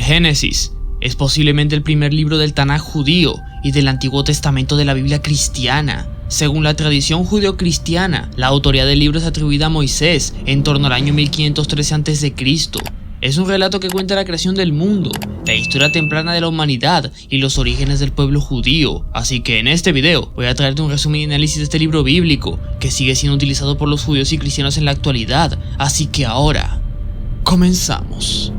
El Génesis es posiblemente el primer libro del Tanaj judío y del Antiguo Testamento de la Biblia cristiana. Según la tradición judeo-cristiana, la autoría del libro es atribuida a Moisés en torno al año 1513 a.C. Es un relato que cuenta la creación del mundo, la historia temprana de la humanidad y los orígenes del pueblo judío. Así que en este video voy a traerte un resumen y análisis de este libro bíblico que sigue siendo utilizado por los judíos y cristianos en la actualidad. Así que ahora, comenzamos.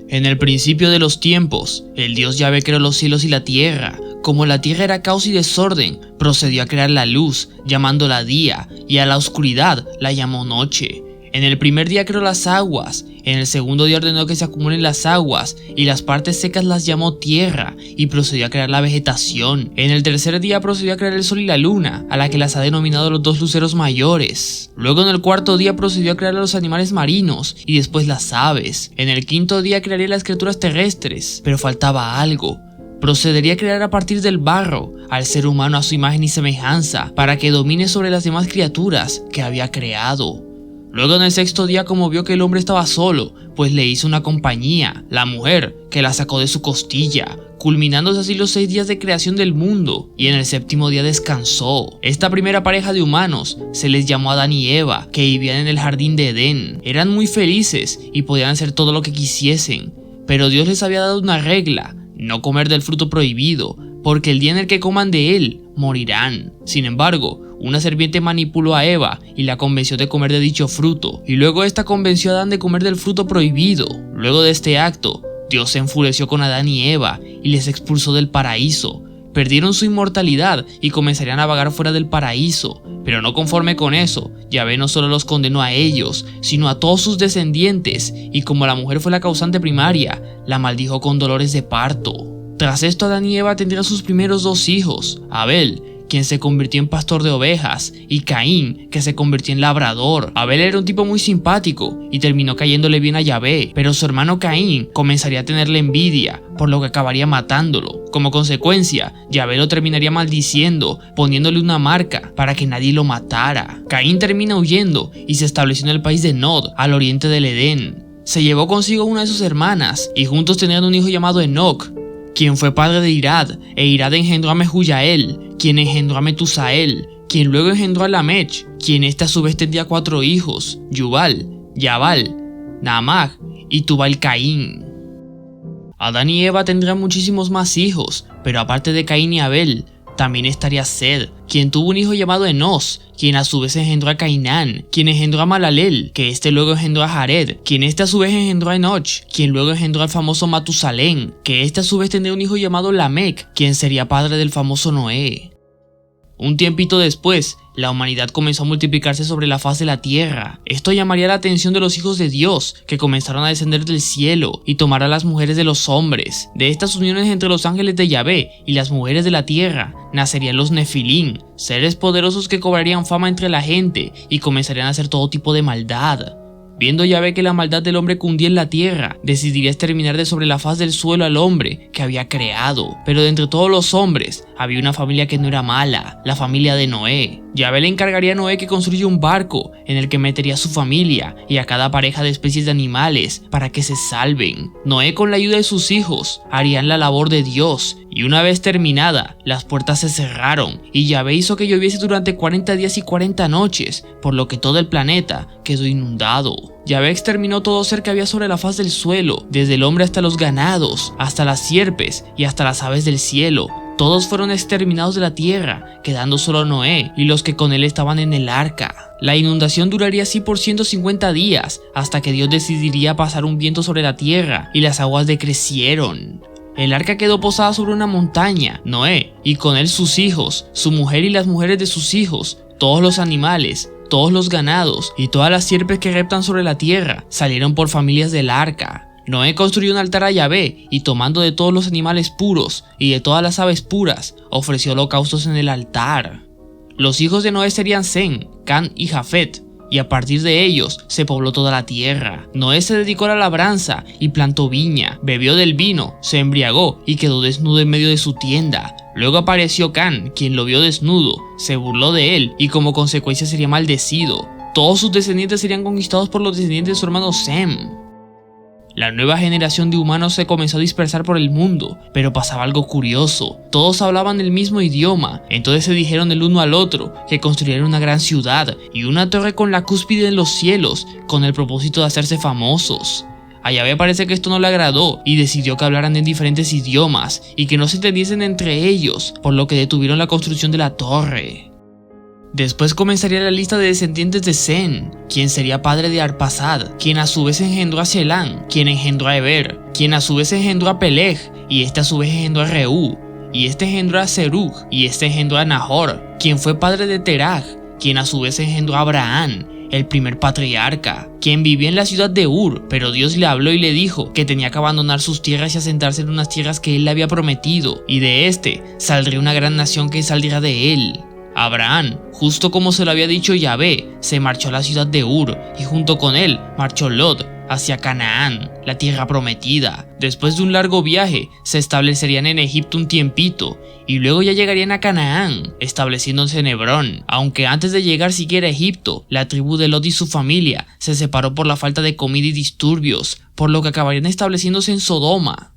En el principio de los tiempos, el Dios Yahvé creó los cielos y la tierra. Como la tierra era caos y desorden, procedió a crear la luz, llamándola día, y a la oscuridad la llamó noche. En el primer día creó las aguas, en el segundo día ordenó que se acumulen las aguas, y las partes secas las llamó tierra, y procedió a crear la vegetación. En el tercer día procedió a crear el sol y la luna, a la que las ha denominado los dos luceros mayores. Luego en el cuarto día procedió a crear a los animales marinos, y después las aves. En el quinto día crearía las criaturas terrestres, pero faltaba algo. Procedería a crear a partir del barro al ser humano a su imagen y semejanza, para que domine sobre las demás criaturas que había creado. Luego en el sexto día, como vio que el hombre estaba solo, pues le hizo una compañía, la mujer, que la sacó de su costilla, culminándose así los 6 días de creación del mundo, y en el séptimo día descansó. Esta primera pareja de humanos se les llamó Adán y Eva, que vivían en el jardín de Edén. Eran muy felices y podían hacer todo lo que quisiesen, pero Dios les había dado una regla: no comer del fruto prohibido, porque el día en el que coman de él, morirán. Sin embargo, una serpiente manipuló a Eva y la convenció de comer de dicho fruto, y luego esta convenció a Adán de comer del fruto prohibido. Luego de este acto, Dios se enfureció con Adán y Eva y les expulsó del paraíso. Perdieron su inmortalidad y comenzarían a vagar fuera del paraíso, pero no conforme con eso, Yahvé no solo los condenó a ellos, sino a todos sus descendientes, y como la mujer fue la causante primaria, la maldijo con dolores de parto. Tras esto, Adán y Eva tendrían sus primeros 2 hijos, Abel, quien se convirtió en pastor de ovejas, y Caín, que se convirtió en labrador. Abel era un tipo muy simpático y terminó cayéndole bien a Yahvé, pero su hermano Caín comenzaría a tenerle envidia, por lo que acabaría matándolo. Como consecuencia, Yahvé lo terminaría maldiciendo, poniéndole una marca para que nadie lo matara. Caín termina huyendo y se estableció en el país de Nod, al oriente del Edén. Se llevó consigo una de sus hermanas y juntos tenían un hijo llamado Enoc, quien fue padre de Irad, e Irad engendró a Mehujael, quien engendró a Metusael, quien luego engendró a Lamech, quien a su vez tendría 4 hijos, Yubal, Yabal, Naamag y Tubal Caín. Adán y Eva tendrían muchísimos más hijos, pero aparte de Caín y Abel, también estaría Sed, quien tuvo un hijo llamado Enos, quien a su vez engendró a Cainán, quien engendró a Malalel, que luego engendró a Jared, quien a su vez engendró a Enoch, quien luego engendró al famoso Matusalén, que a su vez tendría un hijo llamado Lamec, quien sería padre del famoso Noé. Un tiempito después, la humanidad comenzó a multiplicarse sobre la faz de la tierra. Esto llamaría la atención de los hijos de Dios, que comenzaron a descender del cielo y tomar a las mujeres de los hombres. De estas uniones entre los ángeles de Yahvé y las mujeres de la tierra, nacerían los Nefilín, seres poderosos que cobrarían fama entre la gente y comenzarían a hacer todo tipo de maldad. Viendo Yahvé que la maldad del hombre cundía en la tierra, decidiría exterminar de sobre la faz del suelo al hombre que había creado. Pero de entre todos los hombres, había una familia que no era mala, la familia de Noé. Yahvé le encargaría a Noé que construya un barco en el que metería a su familia y a cada pareja de especies de animales para que se salven. Noé, con la ayuda de sus hijos, harían la labor de Dios, y una vez terminada, las puertas se cerraron y Yahvé hizo que lloviese durante 40 días y 40 noches, por lo que todo el planeta quedó inundado. Yahvé exterminó todo ser que había sobre la faz del suelo, desde el hombre hasta los ganados, hasta las sierpes y hasta las aves del cielo. Todos fueron exterminados de la tierra, quedando solo Noé y los que con él estaban en el arca. La inundación duraría así por 150 días, hasta que Dios decidiría pasar un viento sobre la tierra y las aguas decrecieron. El arca quedó posada sobre una montaña. Noé, y con él sus hijos, su mujer y las mujeres de sus hijos, todos los animales, todos los ganados y todas las sierpes que reptan sobre la tierra, salieron por familias del arca. Noé construyó un altar a Yahvé y, tomando de todos los animales puros y de todas las aves puras, ofreció holocaustos en el altar. Los hijos de Noé serían Sem, Can y Jafet, y a partir de ellos se pobló toda la tierra. Noé se dedicó a la labranza y plantó viña, bebió del vino, se embriagó y quedó desnudo en medio de su tienda. Luego apareció Can, quien lo vio desnudo, se burló de él y como consecuencia sería maldecido. Todos sus descendientes serían conquistados por los descendientes de su hermano Sem. La nueva generación de humanos se comenzó a dispersar por el mundo, pero pasaba algo curioso. Todos hablaban el mismo idioma, entonces se dijeron el uno al otro que construyeran una gran ciudad y una torre con la cúspide en los cielos, con el propósito de hacerse famosos. A Yahvé parece que esto no le agradó y decidió que hablaran en diferentes idiomas y que no se entendiesen entre ellos, por lo que detuvieron la construcción de la torre. Después comenzaría la lista de descendientes de Sem, quien sería padre de Arpasad, quien a su vez engendró a Selán, quien engendró a Eber, quien a su vez engendró a Peleg, y este a su vez engendró a Reú, y este engendró a Serug, y este engendró a Nahor, quien fue padre de Terah, quien a su vez engendró a Abraham, el primer patriarca, quien vivía en la ciudad de Ur, pero Dios le habló y le dijo que tenía que abandonar sus tierras y asentarse en unas tierras que él le había prometido, y de este saldría una gran nación que saldría de él. Abraham, justo como se lo había dicho Yahvé, se marchó a la ciudad de Ur, y junto con él marchó Lot hacia Canaán, la tierra prometida. Después de un largo viaje, se establecerían en Egipto un tiempito, y luego ya llegarían a Canaán, estableciéndose en Hebrón. Aunque antes de llegar siquiera a Egipto, la tribu de Lot y su familia se separó por la falta de comida y disturbios, por lo que acabarían estableciéndose en Sodoma.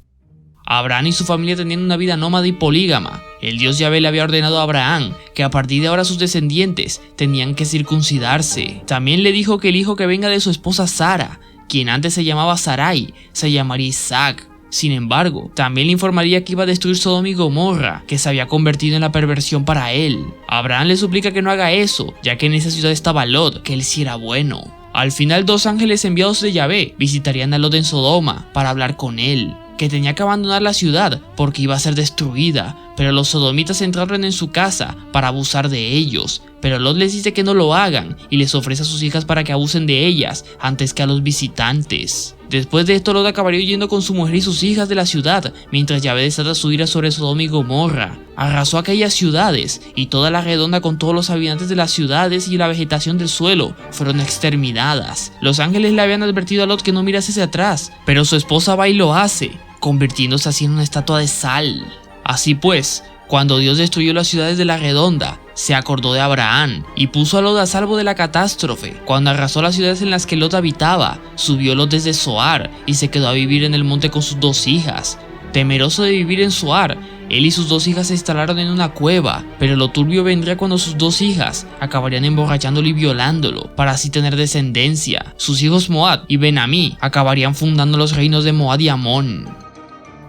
Abraham y su familia tenían una vida nómada y polígama. El Dios Yahvé le había ordenado a Abraham que a partir de ahora sus descendientes tenían que circuncidarse. También le dijo que el hijo que venga de su esposa Sara, quien antes se llamaba Sarai, se llamaría Isaac. Sin embargo, también le informaría que iba a destruir Sodoma y Gomorra, que se había convertido en la perversión para él. Abraham le suplica que no haga eso, ya que en esa ciudad estaba Lot, que él sí era bueno. Al final, dos ángeles enviados de Yahvé visitarían a Lot en Sodoma para hablar con él, que tenía que abandonar la ciudad porque iba a ser destruida, pero los sodomitas entraron en su casa para abusar de ellos, pero Lot les dice que no lo hagan y les ofrece a sus hijas para que abusen de ellas antes que a los visitantes. Después de esto, Lot acabaría huyendo con su mujer y sus hijas de la ciudad, mientras Yahvé desata su ira sobre Sodoma y Gomorra. Arrasó aquellas ciudades, y toda la redonda con todos los habitantes de las ciudades y la vegetación del suelo fueron exterminadas. Los ángeles le habían advertido a Lot que no mirase hacia atrás, pero su esposa va y lo hace, convirtiéndose así en una estatua de sal. Así pues, cuando Dios destruyó las ciudades de la redonda, se acordó de Abraham y puso a Lot a salvo de la catástrofe. Cuando arrasó las ciudades en las que Lot habitaba, subió Lot desde Zoar y se quedó a vivir en el monte con sus dos hijas. Temeroso de vivir en Zoar, él y sus dos hijas se instalaron en una cueva, pero lo turbio vendría cuando sus dos hijas acabarían emborrachándolo y violándolo, para así tener descendencia. Sus hijos Moab y Ben-Amí acabarían fundando los reinos de Moab y Amón.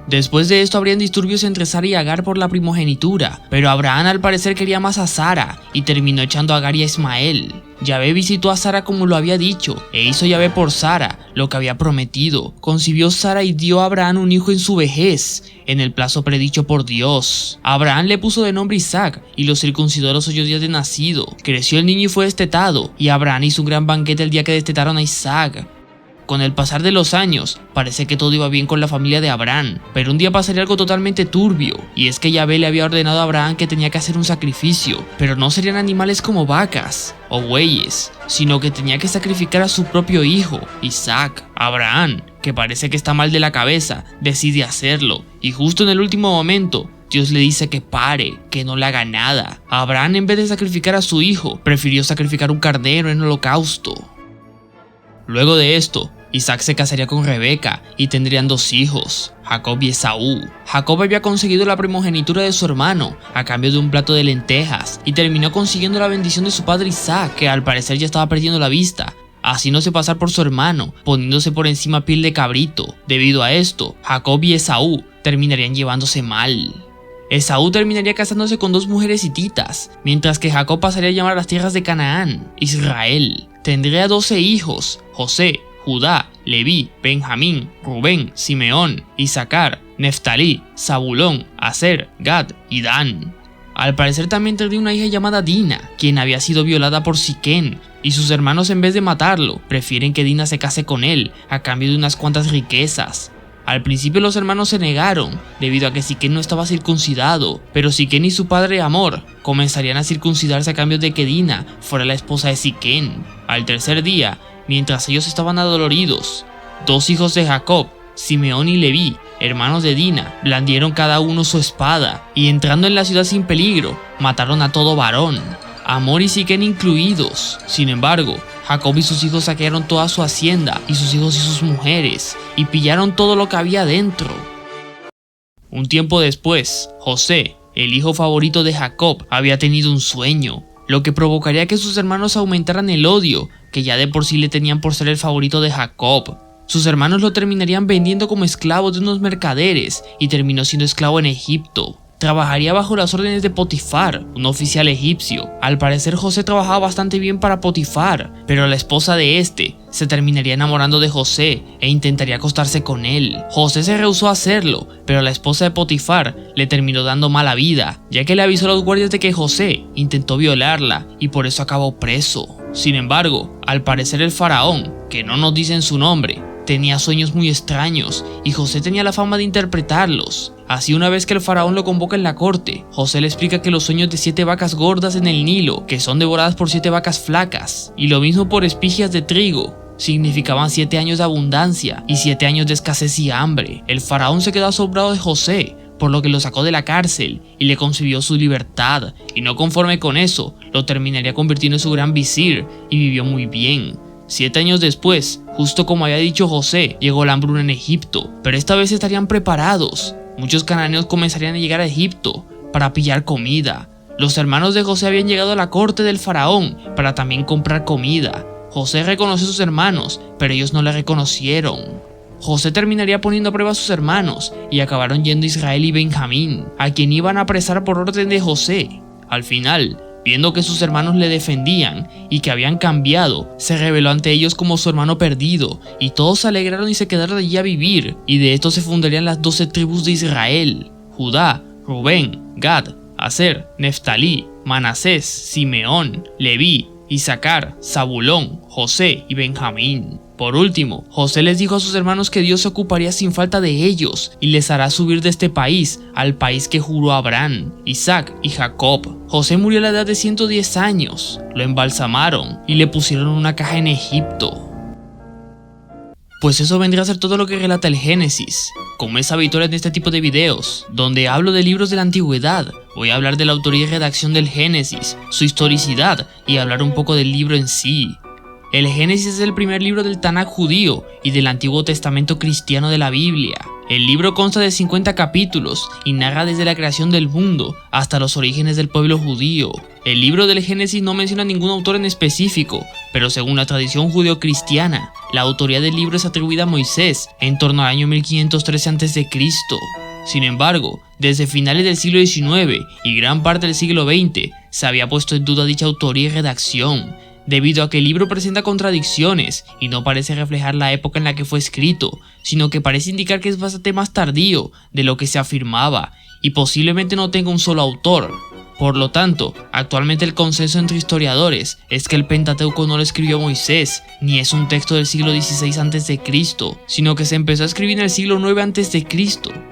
Después de esto habrían disturbios entre Sara y Agar por la primogenitura, pero Abraham al parecer quería más a Sara y terminó echando a Agar y a Ismael. Yahvé visitó a Sara como lo había dicho, e hizo Yahvé por Sara lo que había prometido. Concibió Sara y dio a Abraham un hijo en su vejez, en el plazo predicho por Dios. Abraham le puso de nombre Isaac y lo circuncidó a los 8 días de nacido. Creció el niño y fue destetado, y Abraham hizo un gran banquete el día que destetaron a Isaac. Con el pasar de los años, parece que todo iba bien con la familia de Abraham, pero un día pasaría algo totalmente turbio, y es que Yahvé le había ordenado a Abraham que tenía que hacer un sacrificio, pero no serían animales como vacas o bueyes, sino que tenía que sacrificar a su propio hijo, Isaac. Abraham, que parece que está mal de la cabeza, decide hacerlo, y justo en el último momento, Dios le dice que pare, que no le haga nada. Abraham, en vez de sacrificar a su hijo, prefirió sacrificar un carnero en holocausto. Luego de esto, Isaac se casaría con Rebeca y tendrían dos hijos, Jacob y Esaú. Jacob había conseguido la primogenitura de su hermano a cambio de un plato de lentejas y terminó consiguiendo la bendición de su padre Isaac, que al parecer ya estaba perdiendo la vista, haciéndose pasar por su hermano, poniéndose por encima piel de cabrito. Debido a esto, Jacob y Esaú terminarían llevándose mal. Esaú terminaría casándose con dos mujeres hititas, mientras que Jacob pasaría a llamar a las tierras de Canaán, Israel. Tendría 12 hijos, José, Judá, Leví, Benjamín, Rubén, Simeón, Isaacar, Neftalí, Zabulón, Aser, Gad y Dan. Al parecer también tendría una hija llamada Dina, quien había sido violada por Siquén, y sus hermanos, en vez de matarlo, prefieren que Dina se case con él a cambio de unas cuantas riquezas. Al principio los hermanos se negaron, debido a que Siquén no estaba circuncidado, pero Siquén y su padre Hamor comenzarían a circuncidarse a cambio de que Dina fuera la esposa de Siquén. Al tercer día, mientras ellos estaban adoloridos, dos hijos de Jacob, Simeón y Leví, hermanos de Dina, blandieron cada uno su espada, y entrando en la ciudad sin peligro, mataron a todo varón, Hamor y Siquén incluidos. Sin embargo, Jacob y sus hijos saquearon toda su hacienda, y sus hijos y sus mujeres, y pillaron todo lo que había dentro. Un tiempo después, José, el hijo favorito de Jacob, había tenido un sueño, lo que provocaría que sus hermanos aumentaran el odio, que ya de por sí le tenían por ser el favorito de Jacob. Sus hermanos lo terminarían vendiendo como esclavo de unos mercaderes, y terminó siendo esclavo en Egipto. Trabajaría bajo las órdenes de Potifar, un oficial egipcio. Al parecer José trabajaba bastante bien para Potifar, pero la esposa de este se terminaría enamorando de José e intentaría acostarse con él. José se rehusó a hacerlo, pero la esposa de Potifar le terminó dando mala vida, ya que le avisó a los guardias de que José intentó violarla y por eso acabó preso. Sin embargo, al parecer el faraón, que no nos dicen su nombre, tenía sueños muy extraños y José tenía la fama de interpretarlos. Así, una vez que el faraón lo convoca en la corte, José le explica que los sueños de 7 vacas gordas en el Nilo, que son devoradas por 7 vacas flacas, y lo mismo por espigas de trigo, significaban 7 años de abundancia y 7 años de escasez y hambre. El faraón se quedó asombrado de José, por lo que lo sacó de la cárcel y le concedió su libertad, y no conforme con eso, lo terminaría convirtiendo en su gran visir y vivió muy bien. 7 años después, justo como había dicho José, llegó la hambruna en Egipto, pero esta vez estarían preparados. Muchos cananeos comenzarían a llegar a Egipto para pillar comida. Los hermanos de José habían llegado a la corte del faraón para también comprar comida. José reconoció a sus hermanos, pero ellos no le reconocieron. José terminaría poniendo a prueba a sus hermanos y acabaron yendo Israel y Benjamín, a quien iban a apresar por orden de José. Al final, viendo que sus hermanos le defendían y que habían cambiado, se reveló ante ellos como su hermano perdido, y todos se alegraron y se quedaron allí a vivir, y de esto se fundarían las 12 tribus de Israel: Judá, Rubén, Gad, Aser, Neftalí, Manasés, Simeón, Leví, Isaacar, Zabulón, José y Benjamín. Por último, José les dijo a sus hermanos que Dios se ocuparía sin falta de ellos y les hará subir de este país al país que juró a Abraham, Isaac y Jacob. José murió a la edad de 110 años, lo embalsamaron y le pusieron en una caja en Egipto. Pues eso vendría a ser todo lo que relata el Génesis. Como es habitual en este tipo de videos, donde hablo de libros de la antigüedad, voy a hablar de la autoría y redacción del Génesis, su historicidad y hablar un poco del libro en sí. El Génesis es el primer libro del Tanaj judío y del Antiguo Testamento cristiano de la Biblia. El libro consta de 50 capítulos y narra desde la creación del mundo hasta los orígenes del pueblo judío. El libro del Génesis no menciona ningún autor en específico, pero según la tradición judeo-cristiana, la autoría del libro es atribuida a Moisés en torno al año 1513 a.C. Sin embargo, desde finales del siglo XIX y gran parte del siglo XX se había puesto en duda dicha autoría y redacción, debido a que el libro presenta contradicciones y no parece reflejar la época en la que fue escrito, sino que parece indicar que es bastante más tardío de lo que se afirmaba y posiblemente no tenga un solo autor. Por lo tanto, actualmente el consenso entre historiadores es que el Pentateuco no lo escribió Moisés, ni es un texto del siglo XVI a.C., sino que se empezó a escribir en el siglo IX a.C.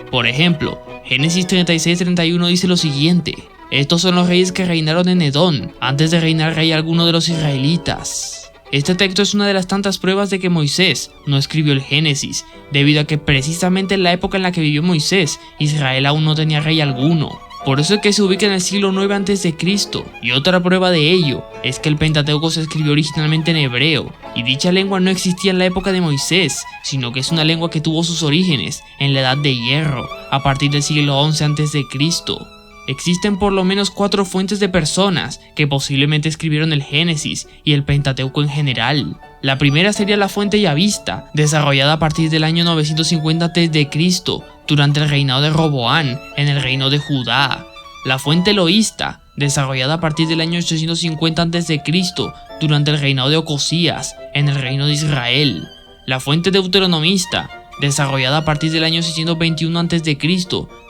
Por ejemplo, Génesis 36:31 dice lo siguiente: estos son los reyes que reinaron en Edom, antes de reinar rey alguno de los israelitas. Este texto es una de las tantas pruebas de que Moisés no escribió el Génesis, debido a que precisamente en la época en la que vivió Moisés, Israel aún no tenía rey alguno. Por eso es que se ubica en el siglo IX a.C. Y otra prueba de ello es que el Pentateuco se escribió originalmente en hebreo, y dicha lengua no existía en la época de Moisés, sino que es una lengua que tuvo sus orígenes en la Edad de Hierro, a partir del siglo XI a.C. Existen por lo menos 4 fuentes de personas que posiblemente escribieron el Génesis y el Pentateuco en general. La primera sería la fuente yavista, desarrollada a partir del año 950 a.C. durante el reinado de Roboán en el reino de Judá. La fuente eloísta, desarrollada a partir del año 850 a.C. durante el reinado de Ocosías en el reino de Israel. La fuente deuteronomista, desarrollada a partir del año 621 a.C.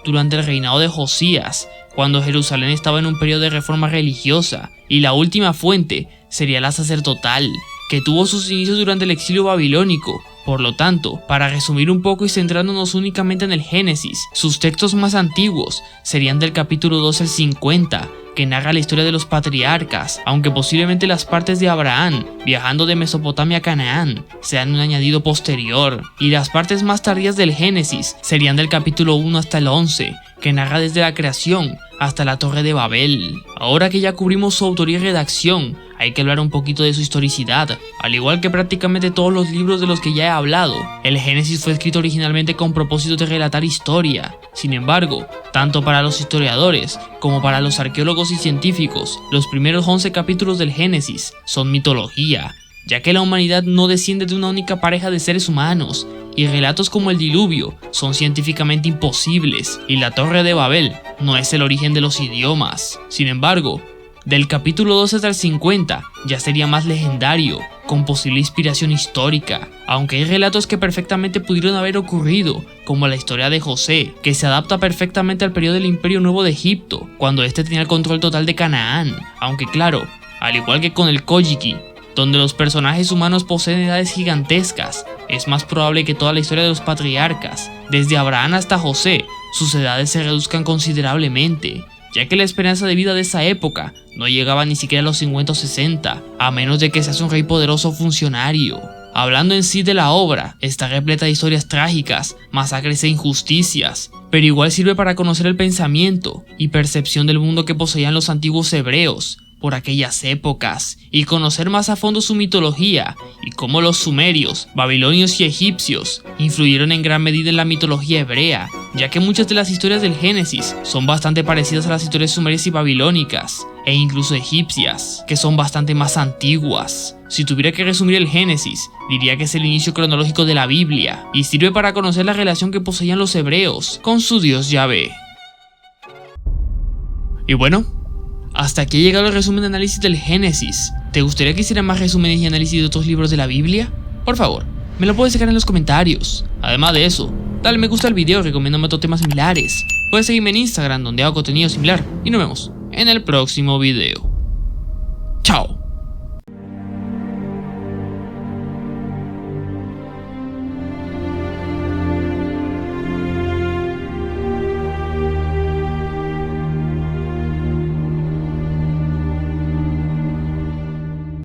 durante el reinado de Josías, cuando Jerusalén estaba en un periodo de reforma religiosa. Y la última fuente sería la sacerdotal, que tuvo sus inicios durante el exilio babilónico. Por lo tanto, para resumir un poco y centrándonos únicamente en el Génesis, sus textos más antiguos serían del capítulo 2 al 50, que narra la historia de los patriarcas, aunque posiblemente las partes de Abraham viajando de Mesopotamia a Canaán sean un añadido posterior, y las partes más tardías del Génesis serían del capítulo 1 hasta el 11, que narra desde la creación hasta la Torre de Babel. Ahora que ya cubrimos su autoría y redacción, hay que hablar un poquito de su historicidad. Al igual que prácticamente todos los libros de los que ya he hablado, el Génesis fue escrito originalmente con propósito de relatar historia. Sin embargo, tanto para los historiadores como para los arqueólogos y científicos, los primeros 11 capítulos del Génesis son mitología, ya que la humanidad no desciende de una única pareja de seres humanos, y relatos como el diluvio son científicamente imposibles, y la Torre de Babel no es el origen de los idiomas. Sin embargo, del capítulo 12 hasta el 50 ya sería más legendario, con posible inspiración histórica, aunque hay relatos que perfectamente pudieron haber ocurrido, como la historia de José, que se adapta perfectamente al periodo del Imperio Nuevo de Egipto, cuando este tenía el control total de Canaán, aunque claro, al igual que con el Kojiki, donde los personajes humanos poseen edades gigantescas, es más probable que toda la historia de los patriarcas, desde Abraham hasta José, sus edades se reduzcan considerablemente, ya que la esperanza de vida de esa época no llegaba ni siquiera a los 50 o 60, a menos de que seas un rey poderoso funcionario. Hablando en sí de la obra, está repleta de historias trágicas, masacres e injusticias, pero igual sirve para conocer el pensamiento y percepción del mundo que poseían los antiguos hebreos por aquellas épocas, y conocer más a fondo su mitología y cómo los sumerios, babilonios y egipcios influyeron en gran medida en la mitología hebrea, ya que muchas de las historias del Génesis son bastante parecidas a las historias sumerias y babilónicas, e incluso egipcias, que son bastante más antiguas. Si tuviera que resumir el Génesis, diría que es el inicio cronológico de la Biblia, y sirve para conocer la relación que poseían los hebreos con su dios Yahvé. Y bueno, hasta aquí ha llegado el resumen de análisis del Génesis. ¿Te gustaría que hiciera más resúmenes y análisis de otros libros de la Biblia? Por favor, me lo puedes dejar en los comentarios. Además de eso, dale me gusta al video recomendándome otros temas similares. Puedes seguirme en Instagram donde hago contenido similar y nos vemos en el próximo video. Chao.